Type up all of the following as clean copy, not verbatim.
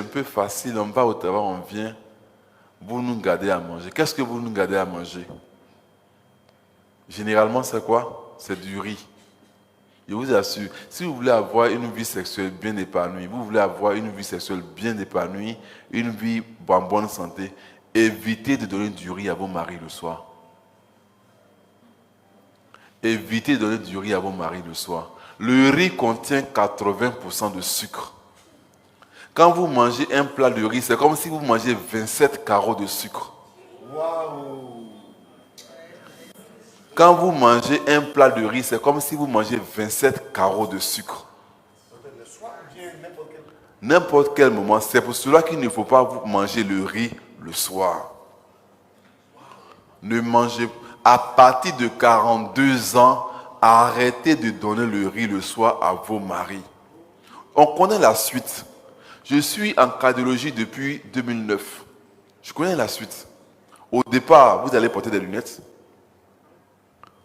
peu facile, on va au travail, on vient, vous nous gardez à manger. Qu'est-ce que vous nous gardez à manger? Généralement, c'est quoi? C'est du riz. Je vous assure, si vous voulez avoir une vie sexuelle bien épanouie, vous voulez avoir une vie sexuelle bien épanouie, une vie en bonne santé, évitez de donner du riz à vos maris le soir. Évitez de donner du riz à vos maris le soir. Le riz contient 80% de sucre. Quand vous mangez un plat de riz, c'est comme si vous mangez 27 carreaux de sucre. Waouh! Quand vous mangez un plat de riz, c'est comme si vous mangez 27 carreaux de sucre. Le soir ou bien n'importe quel. N'importe quel moment. C'est pour cela qu'il ne faut pas vous manger le riz le soir. Ne mangez pas. À partir de 42 ans, arrêtez de donner le riz le soir à vos maris. On connaît la suite. Je suis en cardiologie depuis 2009. Je connais la suite. Au départ, vous allez porter des lunettes.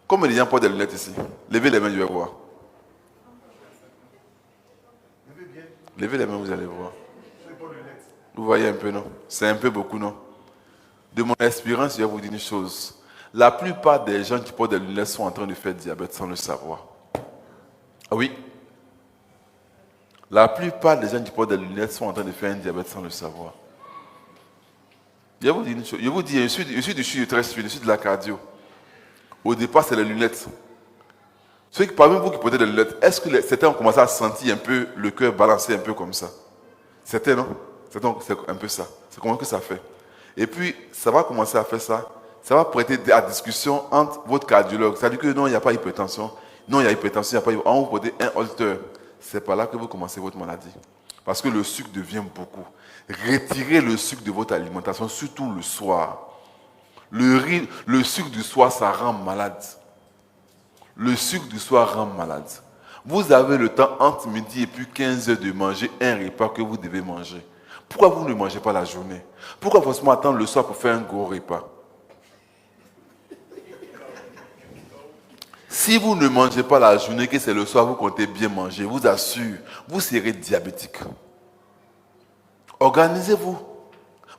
Combien de gens portent des lunettes ici? Levez les mains, je vais voir. Levez les mains, vous allez voir. Vous voyez un peu, non? C'est un peu beaucoup, non? De mon expérience, je vais vous dire une chose. La plupart des gens qui portent des lunettes sont en train de faire diabète sans le savoir. Ah oui? La plupart des gens qui portent des lunettes sont en train de faire un diabète sans le savoir. Je vais vous dire une chose. Je vous dis, je suis très suivi, je suis de la cardio. Au départ, c'est les lunettes. Ceux qui, parmi vous qui portez des lunettes, est-ce que certains ont commencé à sentir un peu le cœur balancer un peu comme ça? Certains, non? Certains, c'est un peu ça. C'est comment que ça fait. Et puis, ça va commencer à faire ça. Ça va prêter à discussion entre votre cardiologue. Ça dit que non, il n'y a pas hypertension. Non, il y a hypertension, il n'y a pas hypertension. On vous portez un holter. C'est par là que vous commencez votre maladie. Parce que le sucre devient beaucoup. Retirez le sucre de votre alimentation, surtout le soir. Le sucre du soir, ça rend malade. Le sucre du soir rend malade. Vous avez le temps entre midi et puis 15 heures de manger un repas que vous devez manger. Pourquoi vous ne mangez pas la journée? Pourquoi forcément attendre le soir pour faire un gros repas? Si vous ne mangez pas la journée, que c'est le soir, vous comptez bien manger, je vous assure, vous serez diabétique. Organisez-vous.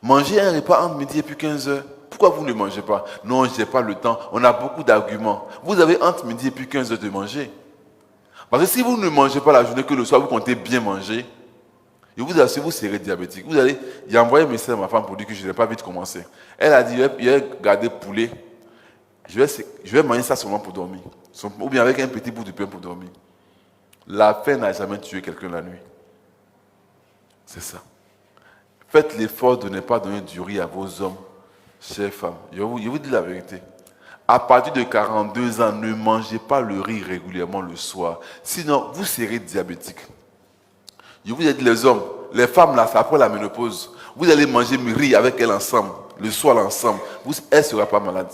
Mangez un repas entre midi et puis 15 heures. Pourquoi vous ne mangez pas? Non, je n'ai pas le temps. On a beaucoup d'arguments. Vous avez entre midi et puis 15 heures de manger. Parce que si vous ne mangez pas la journée, que le soir, vous comptez bien manger, je vous assure, vous serez diabétique. J'ai envoyé un message à ma femme pour dire que je n'ai pas vite commencé. Elle a dit, il va garder poulet. Je vais manger ça seulement pour dormir. Ou bien avec un petit bout de pain pour dormir. La faim n'a jamais tué quelqu'un la nuit. C'est ça. Faites l'effort de ne pas donner du riz à vos hommes, chères femmes. Je vous dis la vérité. À partir de 42 ans, ne mangez pas le riz régulièrement le soir. Sinon, vous serez diabétique. Je vous ai dit, les hommes, les femmes, là, c'est après la ménopause. Vous allez manger le riz avec elles ensemble, le soir ensemble. Elle ne sera pas malade.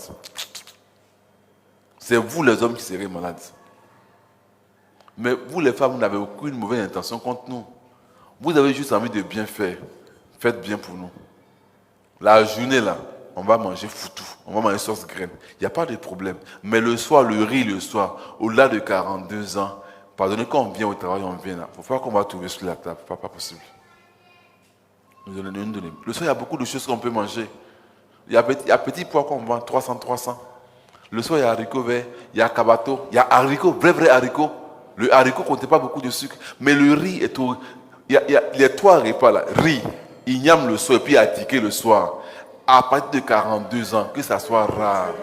C'est vous les hommes qui serez malades. Mais vous les femmes, vous n'avez aucune mauvaise intention contre nous. Vous avez juste envie de bien faire. Faites bien pour nous. La journée là, on va manger foutou. On va manger sauce graine. Il n'y a pas de problème. Mais le soir, le riz le soir, au-delà de 42 ans, pardonnez, quand on vient au travail, on vient là. Il faut pas qu'on va trouver sur la table. Pas possible. Nous donnez. Le soir, il y a beaucoup de choses qu'on peut manger. Il y a petit pois qu'on vend, 300. Le soir, il y a haricots verts, il y a cabato, il y a haricots, vrai haricots. Le haricot ne comptait pas beaucoup de sucre. Mais le riz est tout. Il y a les 3 repas là. Riz, igname le soir et puis attiqué le soir. À partir de 42 ans, que ça soit rare.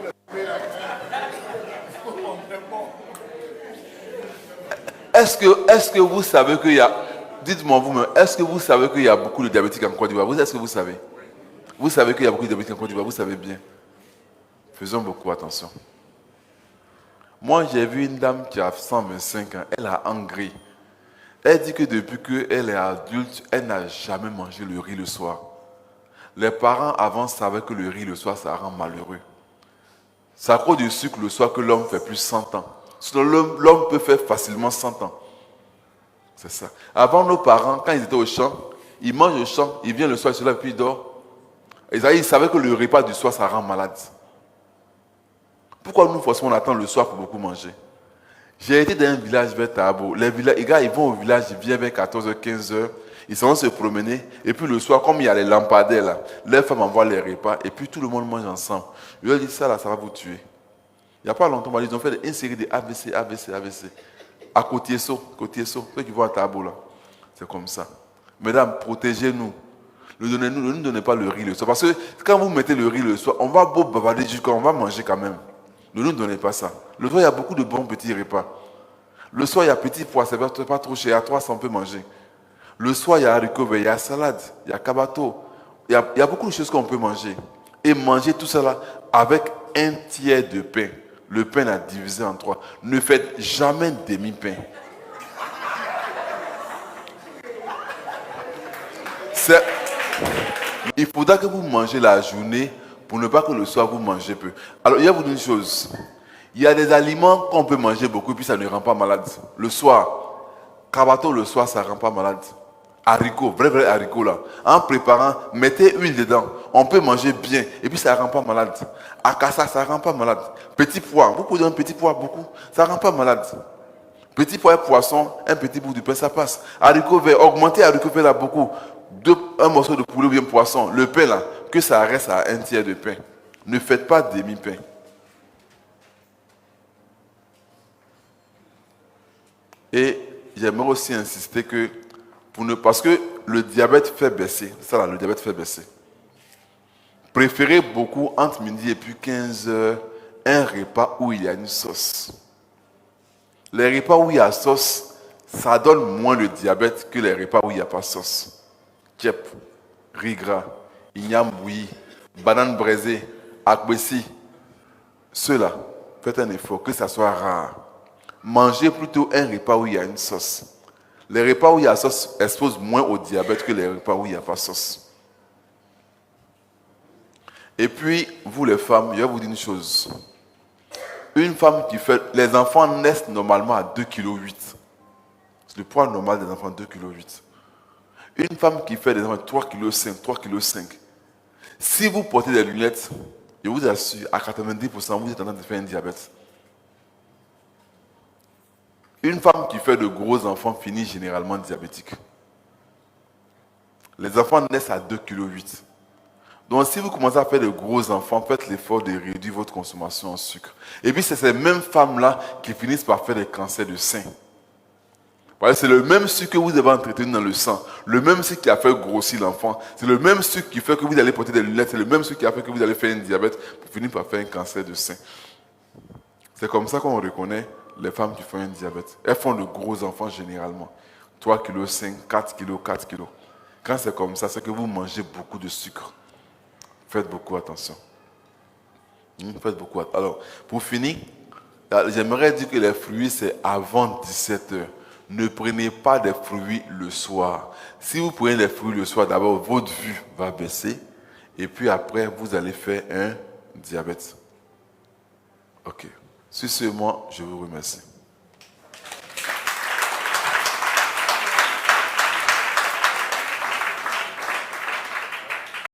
Est-ce que vous savez qu'il y a. Dites-moi vous-même, est-ce que vous savez qu'il y a beaucoup de diabétiques en Côte d'Ivoire? Est-ce que vous savez? Vous savez qu'il y a beaucoup de diabétiques en Côte d'Ivoire, vous savez bien. Faisons beaucoup attention. Moi, j'ai vu une dame qui a 125 ans, elle a engrais. Elle dit que depuis qu'elle est adulte, elle n'a jamais mangé le riz le soir. Les parents avant savaient que le riz le soir, ça rend malheureux. C'est à cause du sucre le soir que l'homme fait plus 100 ans. Sinon, l'homme peut faire facilement 100 ans. C'est ça. Avant, nos parents, quand ils étaient au champ, ils mangent au champ, ils viennent le soir, ils se lèvent et puis ils dorment. Ils savaient que le repas du soir, ça rend malade. Pourquoi nous, forcément, on attend le soir pour beaucoup manger? J'ai été dans un village vers Tabo. Les gars, ils vont au village, ils viennent vers 14h, 15h. Ils vont se promener. Et puis le soir, comme il y a les lampadaires là, les femmes envoient les repas. Et puis tout le monde mange ensemble. Je leur dis ça là, ça va vous tuer. Il n'y a pas longtemps, ils ont fait une série de AVC, AVC, AVC. À Côtier-Saut, ceux qui vont à Tabo là. C'est comme ça. Mesdames, protégez-nous. Ne nous donnez pas le riz le soir. Parce que quand vous mettez le riz le soir, on va beau bavarder jusqu'à on va manger quand même. Ne nous donnez pas ça. Le soir, il y a beaucoup de bons petits repas. Le soir, il y a petit pois, c'est pas trop cher. À 300, on peut manger. Le soir, il y a haricots verts, il y a salade, il y a cabato. Il y a beaucoup de choses qu'on peut manger. Et manger tout ça là avec un tiers de pain. Le pain est divisé en 3. Ne faites jamais demi-pain. Il faudra que vous mangez la journée pour ne pas que le soir vous mangez peu. Alors, il y a une chose. Il y a des aliments qu'on peut manger beaucoup et puis ça ne rend pas malade. Le soir, cabato le soir, ça ne rend pas malade. Haricots, vrai haricots là. En préparant, mettez huile dedans. On peut manger bien et puis ça ne rend pas malade. Akassa, ça ne rend pas malade. Petit pois, vous pouvez donner un petit pois beaucoup, ça ne rend pas malade. Petit pois et poisson, un petit bout de pain, ça passe. Haricots verts, augmentez haricots verts là beaucoup. Un morceau de poulet ou bien poisson, le pain là, que ça reste à un tiers de pain. Ne faites pas demi-pain. Et j'aimerais aussi insister que, parce que le diabète fait baisser, ça là, le diabète fait baisser. Préférez beaucoup entre midi et puis 15 heures un repas où il y a une sauce. Les repas où il y a sauce, ça donne moins le diabète que les repas où il n'y a pas sauce. Kep, riz gras, igname bouilli, banane braisée, akbessi. Ceux-là, faites un effort, que ça soit rare. Mangez plutôt un repas où il y a une sauce. Les repas où il y a sauce exposent moins au diabète que les repas où il n'y a pas sauce. Et puis, vous les femmes, je vais vous dire une chose. Une femme qui fait... Les enfants naissent normalement à 2,8 kg. C'est le poids normal des enfants, 2,8 kg. Une femme qui fait des enfants 3,5 kg, 3,5 kg. Si vous portez des lunettes, je vous assure, à 90%, vous êtes en train de faire un diabète. Une femme qui fait de gros enfants finit généralement diabétique. Les enfants naissent à 2,8 kg. Donc si vous commencez à faire de gros enfants, faites l'effort de réduire votre consommation en sucre. Et puis c'est ces mêmes femmes-là qui finissent par faire des cancers de sein. C'est le même sucre que vous avez entretenu dans le sang. Le même sucre qui a fait grossir l'enfant. C'est le même sucre qui fait que vous allez porter des lunettes. C'est le même sucre qui a fait que vous allez faire un diabète pour finir par faire un cancer de sein. C'est comme ça qu'on reconnaît les femmes qui font un diabète. Elles font de gros enfants généralement. 3,5 kg, 4 kg, 4 kg. Quand c'est comme ça, c'est que vous mangez beaucoup de sucre. Faites beaucoup attention. Faites beaucoup attention. Alors, pour finir, j'aimerais dire que les fruits, c'est avant 17 h. Ne prenez pas des fruits le soir. Si vous prenez des fruits le soir, d'abord, votre vue va baisser. Et puis après, vous allez faire un diabète. Ok. Sur ce, moi, je vous remercie.